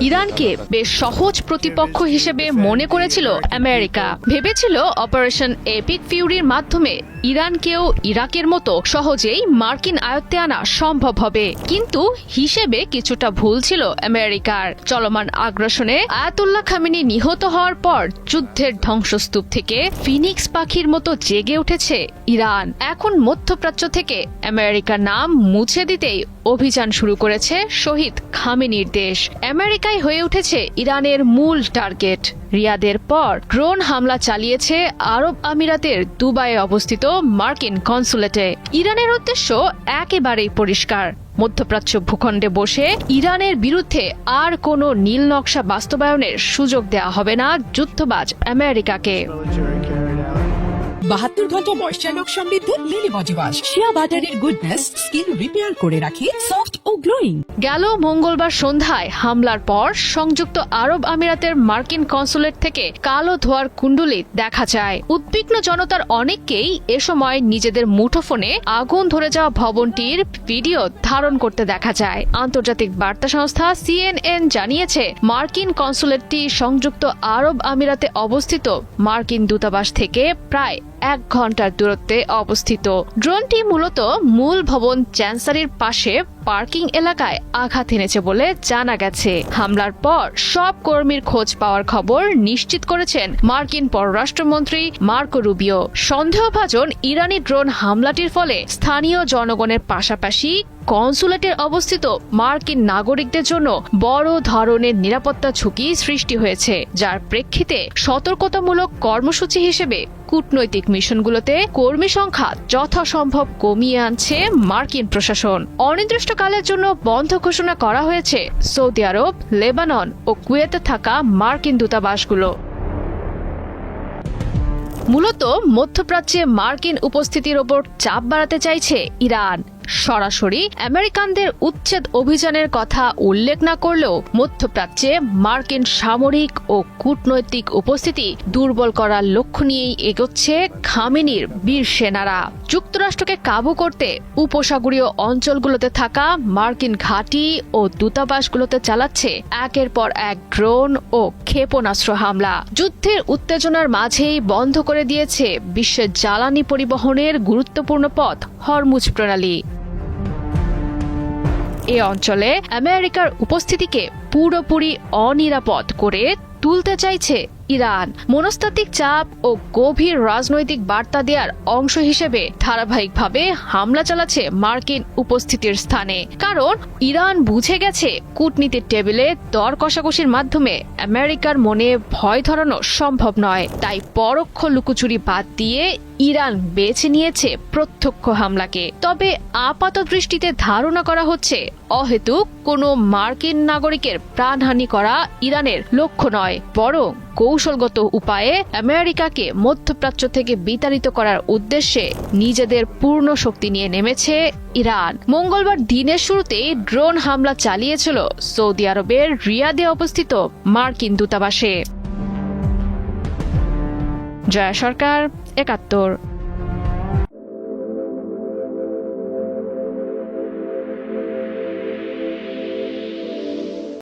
ইরানকে বেশ সহজ প্রতিপক্ষ হিসেবে মনে করেছিল আমেরিকা। ভেবেছিল অপারেশন এপিক ফিউরির মাধ্যমে ইরানকেও ইরাকের মতো সহজেই মার্কিন আয়ত্তে আনা সম্ভব হবে, কিন্তু হিসেবে কিছুটা ভুল ছিল আমেরিকার। চলমান আগ্রাসনে আয়াতুল্লাহ খামেনি নিহত হওয়ার পর যুদ্ধের ধ্বংসস্তূপ থেকে ফিনিক্স পাখির মতো জেগে উঠেছে ইরান। এখন মধ্যপ্রাচ্য থেকে আমেরিকার নাম মুছে দিতেই অভিযান শুরু করেছে শহীদ খামেনির দেশ। আমেরিকাই হয়ে উঠেছে ইরানের মূল টার্গেট। রিয়াদের পর ড্রোন হামলা চালিয়েছে আরব আমিরাতের দুবাইয়ে অবস্থিত মার্কিন কনসুলেটে। ইরানের উদ্দেশ্য একেবারেই পরিষ্কার, মধ্যপ্রাচ্য ভূখণ্ডে বসে ইরানের বিরুদ্ধে আর কোনো নীল নকশা বাস্তবায়নের সুযোগ দেওয়া হবে না যুদ্ধবাজ আমেরিকাকে। 72 ঘন্টা ময়শ্চার সমৃদ্ধ লিলি বডি ওয়াশ, শিয়া বাটারের গুডনেস স্কিন রিপেয়ার করে রাখে সফট ও গ্লোয়িং। গেল মঙ্গলবার সন্ধ্যায় হামলার পর সংযুক্ত আরব আমিরাতের মার্কিন কনসুলেট থেকে কালো ধোঁয়ার কুণ্ডুলি দেখা যায়। উদ্বিগ্ন জনতার অনেককেই এ সময় নিজেদের মুঠোফোনে আগুন ধরে যাওয়া ভবনটির ভিডিও ধারণ করতে দেখা যায়। আন্তর্জাতিক বার্তা সংস্থা CNN জানিয়েছে, মার্কিন কনসুলেটটি সংযুক্ত আরব আমিরাতে অবস্থিত মার্কিন দূতাবাস থেকে প্রায় 1 ঘন্টার দূরত্বে অবস্থিত। ড্রোনটি মূলত মূল ভবন চ্যান্সারির পাশে পার্কিং এলাকায় আঘাত এনেছে বলে জানা গেছে। হামলার পর সব কর্মীর খোঁজ পাওয়ার খবর নিশ্চিত করেছেন মার্কিন পররাষ্ট্রমন্ত্রী মার্কো রুবিও। সন্দেহভাজন ইরানি ড্রোন হামলাটির ফলে স্থানীয় জনগণের পাশাপাশি কনসুলেটের অবস্থিত মার্কিন নাগরিকদের জন্য বড় ধরনের নিরাপত্তা ঝুঁকি সৃষ্টি হয়েছে, যার প্রেক্ষিতে সতর্কতামূলক কর্মসূচি হিসেবে কূটনৈতিক মিশনগুলোতে কর্মী সংখ্যা যথাসম্ভব কমিয়ে আনছে মার্কিন প্রশাসন। অনির্দিষ্টকালের জন্য বন্ধ ঘোষণা করা হয়েছে সৌদি আরব, লেবানন ও কুয়েতে থাকা মার্কিন দূতাবাসগুলো। মূলত মধ্যপ্রাচ্যে মার্কিন উপস্থিতির ওপর চাপ বাড়াতে চাইছে ইরান। সরাসরি আমেরিকানদের উচ্ছেদ অভিযানের কথা উল্লেখ না করলেও মধ্যপ্রাচ্যে মার্কিন সামরিক ও কূটনৈতিক উপস্থিতি দুর্বল করার লক্ষ্য নিয়েই এগোচ্ছে খামেনির বীর সেনারা। যুক্তরাষ্ট্রকে কাবু করতে উপসাগরীয় অঞ্চলগুলোতে থাকা মার্কিন ঘাঁটি ও দূতাবাসগুলোতে চালাচ্ছে একের পর এক ড্রোন ও ক্ষেপণাস্ত্র হামলা। যুদ্ধের উত্তেজনার মাঝেই বন্ধ করে দিয়েছে বিশ্বের জ্বালানি পরিবহনের গুরুত্বপূর্ণ পথ হরমুজ প্রণালী। এ অঞ্চলে আমেরিকার উপস্থিতিকে পুরোপুরি অনিরাপদ করে তুলতে চাইছে ইরান। মনস্তাত্ত্বিক চাপ ও গভীর রাজনৈতিক বার্তা দেওয়ার অংশ হিসেবে ধারাবাহিকভাবে হামলা চালাচ্ছে মার্কিন উপস্থিতির স্থানে। কারণ ইরান বুঝে গেছে, কূটনীতির টেবিলে দর কষাকষির মাধ্যমে আমেরিকার মনে ভয় ধরানো সম্ভব নয়। তাই পরোক্ষ লুকোচুরি বাদ দিয়ে ইরান বেছে নিয়েছে প্রত্যক্ষ হামলাকে। তবে আপাত দৃষ্টিতে ধারণা করা হচ্ছে, অহেতুক কোনো মার্কিন নাগরিকের প্রাণহানি করা ইরানের লক্ষ্য নয়, বরং কৌশলগত উপায়ে আমেরিকাকে মধ্যপ্রাচ্য থেকে বিতাড়িত করার উদ্দেশ্যে নিজেদের পূর্ণ শক্তি নিয়ে নেমেছে ইরান। মঙ্গলবার দিনের শুরুতেই ড্রোন হামলা চালিয়েছিল সৌদি আরবের রিয়াদে অবস্থিত মার্কিন দূতাবাসে। জয়া সরকার, ৭১।